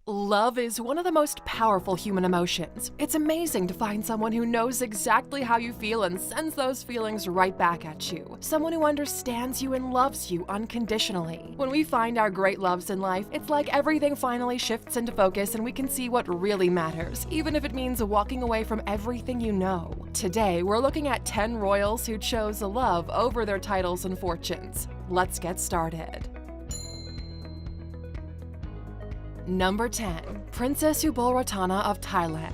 Love is one of the most powerful human emotions. It's amazing to find someone who knows exactly how you feel and sends those feelings right back at you. Someone who understands you and loves you unconditionally. When we find our great loves in life, it's like everything finally shifts into focus and we can see what really matters, even if it means walking away from everything you know. Today, we're looking at 10 royals who chose love over their titles and fortunes. Let's get started. Number 10. Princess Ubulratana of Thailand.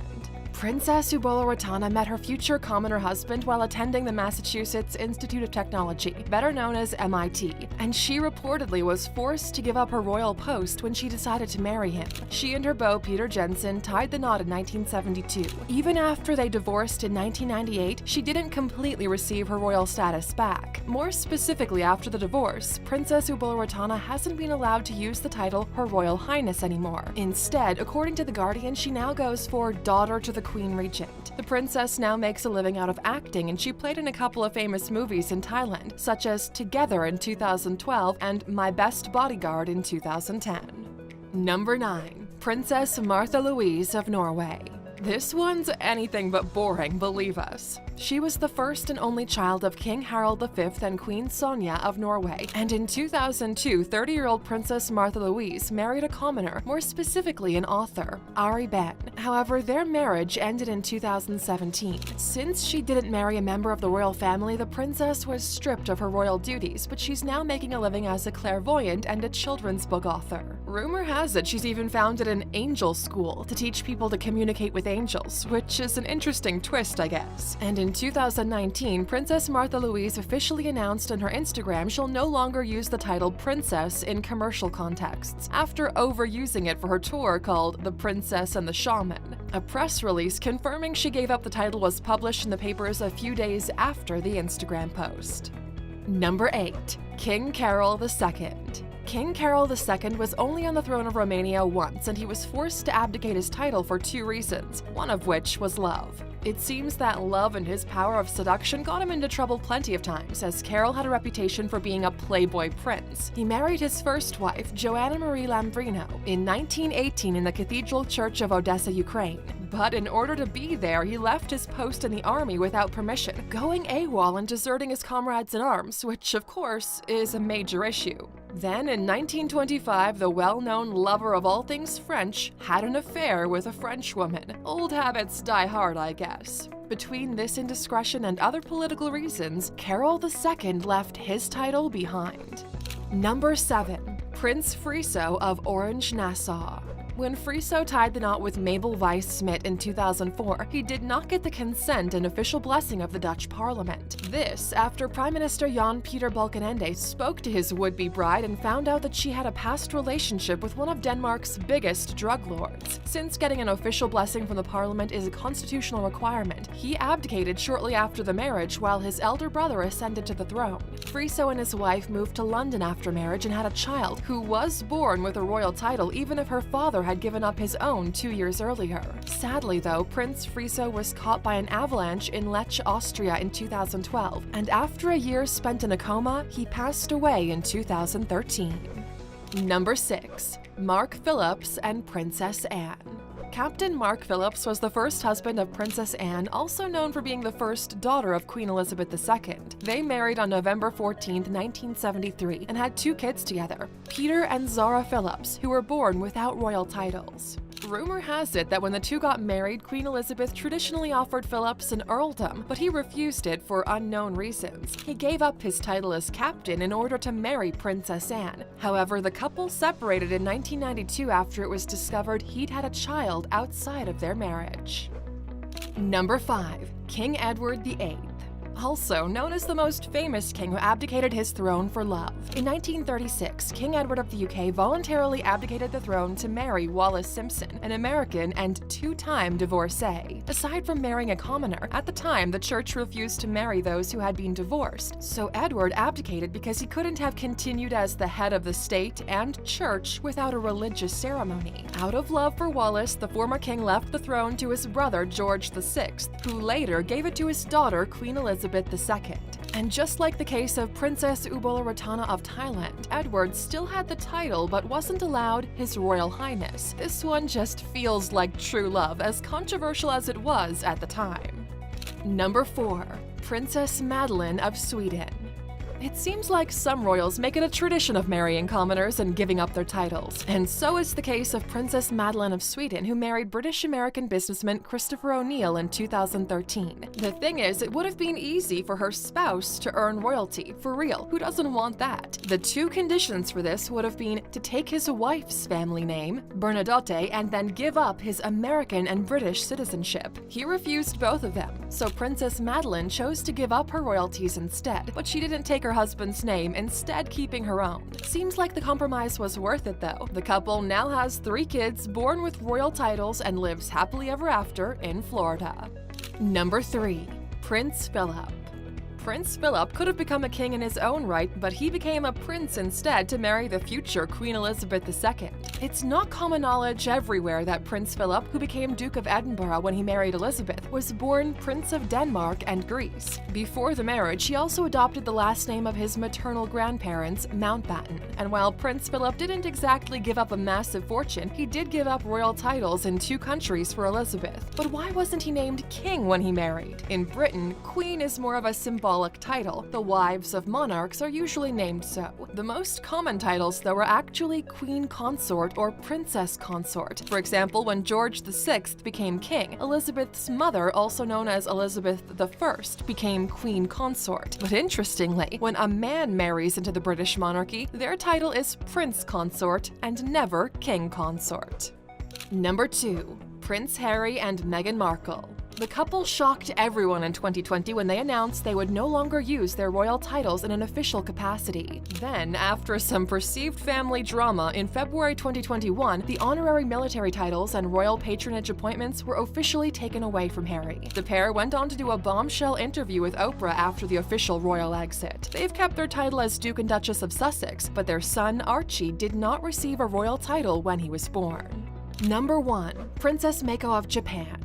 Princess Ubulratana met her future commoner husband while attending the Massachusetts Institute of Technology, better known as MIT, and she reportedly was forced to give up her royal post when she decided to marry him. She and her beau Peter Jensen tied the knot in 1972. Even after they divorced in 1998, she didn't completely receive her royal status back. More specifically, after the divorce, Princess Ubulratana hasn't been allowed to use the title Her Royal Highness anymore. Instead, according to The Guardian, she now goes for Daughter to the Queen Regent. The princess now makes a living out of acting, and she played in a couple of famous movies in Thailand, such as Together in 2012 and My Best Bodyguard in 2010. Number 9. Princess Martha Louise of Norway. This one's anything but boring, believe us. She was the first and only child of King Harald V and Queen Sonja of Norway, and in 2002, 30-year-old Princess Martha Louise married a commoner, more specifically an author, Ari Behn. However, their marriage ended in 2017. Since she didn't marry a member of the royal family, the princess was stripped of her royal duties, but she's now making a living as a clairvoyant and a children's book author. Rumor has it she's even founded an angel school to teach people to communicate with angels, which is an interesting twist, I guess. And in 2019, Princess Martha Louise officially announced on her Instagram she'll no longer use the title princess in commercial contexts, after overusing it for her tour called The Princess and the Shaman. A press release confirming she gave up the title was published in the papers a few days after the Instagram post. Number 8. King Carol II. King Carol II was only on the throne of Romania once, and he was forced to abdicate his title for 2 reasons, one of which was love. It seems that love and his power of seduction got him into trouble plenty of times, as Carol had a reputation for being a playboy prince. He married his first wife, Joanna Marie Lambrino, in 1918 in the Cathedral Church of Odessa, Ukraine. But in order to be there, he left his post in the army without permission, going AWOL and deserting his comrades in arms, which, of course, is a major issue. Then, in 1925, the well-known lover of all things French had an affair with a French woman. Old habits die hard, I guess. Between this indiscretion and other political reasons, Carol II left his title behind. Number 7. Prince Friso of Orange-Nassau. When Friso tied the knot with Mabel Weiss-Smit in 2004, he did not get the consent and official blessing of the Dutch parliament. This after Prime Minister Jan-Peter Balkenende spoke to his would-be bride and found out that she had a past relationship with one of Denmark's biggest drug lords. Since getting an official blessing from the parliament is a constitutional requirement, he abdicated shortly after the marriage while his elder brother ascended to the throne. Friso and his wife moved to London after marriage and had a child who was born with a royal title, even if her father had given up his own 2 years earlier. Sadly, though, Prince Friso was caught by an avalanche in Lecce, Austria in 2012, and after a year spent in a coma, he passed away in 2013. Number 6. Mark Phillips and Princess Anne. Captain Mark Phillips was the first husband of Princess Anne, also known for being the first daughter of Queen Elizabeth II. They married on November 14, 1973, and had 2 kids together, Peter and Zara Phillips, who were born without royal titles. Rumor has it that when the two got married, Queen Elizabeth traditionally offered Phillips an earldom, but he refused it for unknown reasons. He gave up his title as captain in order to marry Princess Anne. However, the couple separated in 1992 after it was discovered he'd had a child outside of their marriage. Number 5. King Edward VIII. Also known as the most famous king who abdicated his throne for love. In 1936, King Edward of the UK voluntarily abdicated the throne to marry Wallis Simpson, an American and 2-time divorcee. Aside from marrying a commoner, at the time the church refused to marry those who had been divorced, so Edward abdicated because he couldn't have continued as the head of the state and church without a religious ceremony. Out of love for Wallis, the former king left the throne to his brother George VI, who later gave it to his daughter Queen Elizabeth II. And just like the case of Princess Ubolaratana of Thailand, Edward still had the title but wasn't allowed His Royal Highness. This one just feels like true love, as controversial as it was at the time. Number 4. Princess Madeleine of Sweden. It seems like some royals make it a tradition of marrying commoners and giving up their titles, and so is the case of Princess Madeleine of Sweden, who married British-American businessman Christopher O'Neill in 2013. The thing is, it would have been easy for her spouse to earn royalty. For real, who doesn't want that? The two conditions for this would have been to take his wife's family name, Bernadotte, and then give up his American and British citizenship. He refused both of them, so Princess Madeleine chose to give up her royalties instead, but she didn't take her husband's name, instead keeping her own. Seems like the compromise was worth it though. The couple now has 3 kids born with royal titles and lives happily ever after in Florida. Number 3. Prince Philip. Prince Philip could have become a king in his own right, but he became a prince instead to marry the future Queen Elizabeth II. It's not common knowledge everywhere that Prince Philip, who became Duke of Edinburgh when he married Elizabeth, was born Prince of Denmark and Greece. Before the marriage, he also adopted the last name of his maternal grandparents, Mountbatten. And while Prince Philip didn't exactly give up a massive fortune, he did give up royal titles in 2 countries for Elizabeth. But why wasn't he named king when he married? In Britain, Queen is more of a symbolic title. The wives of monarchs are usually named so. The most common titles, though, are actually Queen Consort or Princess Consort. For example, when George VI became king, Elizabeth's mother, also known as Elizabeth I, became Queen Consort. But interestingly, when a man marries into the British monarchy, their title is Prince Consort and never King Consort. Number 2. Prince Harry and Meghan Markle. The couple shocked everyone in 2020 when they announced they would no longer use their royal titles in an official capacity. Then, after some perceived family drama, in February 2021, the honorary military titles and royal patronage appointments were officially taken away from Harry. The pair went on to do a bombshell interview with Oprah after the official royal exit. They've kept their title as Duke and Duchess of Sussex, but their son Archie did not receive a royal title when he was born. Number 1. Princess Mako of Japan.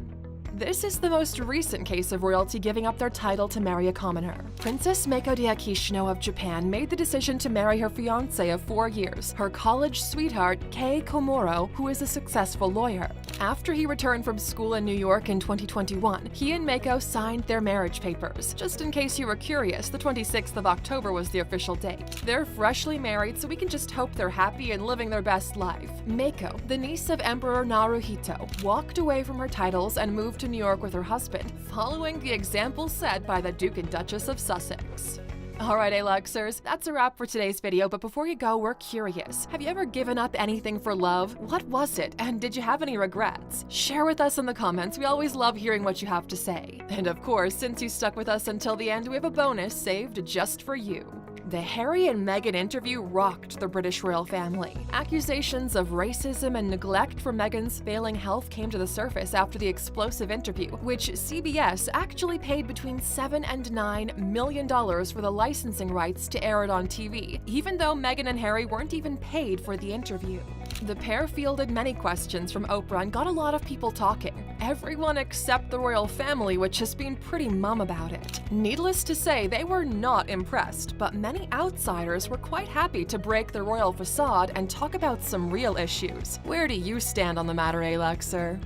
This is the most recent case of royalty giving up their title to marry a commoner. Princess Mako de Akishino of Japan made the decision to marry her fiancé of 4 years, her college sweetheart Kei Komuro, who is a successful lawyer. After he returned from school in New York in 2021, he and Mako signed their marriage papers. Just in case you were curious, the 26th of October was the official date. They're freshly married, so we can just hope they're happy and living their best life. Mako, the niece of Emperor Naruhito, walked away from her titles and moved to New York with her husband, following the example set by the Duke and Duchess of Sussex. Alright, Aluxers, that's a wrap for today's video, but before you go, we're curious. Have you ever given up anything for love? What was it, and did you have any regrets? Share with us in the comments, we always love hearing what you have to say. And of course, since you stuck with us until the end, we have a bonus saved just for you. The Harry and Meghan interview rocked the British royal family. Accusations of racism and neglect for Meghan's failing health came to the surface after the explosive interview, which CBS actually paid between $7 and $9 million for the licensing rights to air it on TV, even though Meghan and Harry weren't even paid for the interview. The pair fielded many questions from Oprah and got a lot of people talking. Everyone except the royal family, which has been pretty mum about it. Needless to say, they were not impressed, but many outsiders were quite happy to break the royal facade and talk about some real issues. Where do you stand on the matter, Aluxer?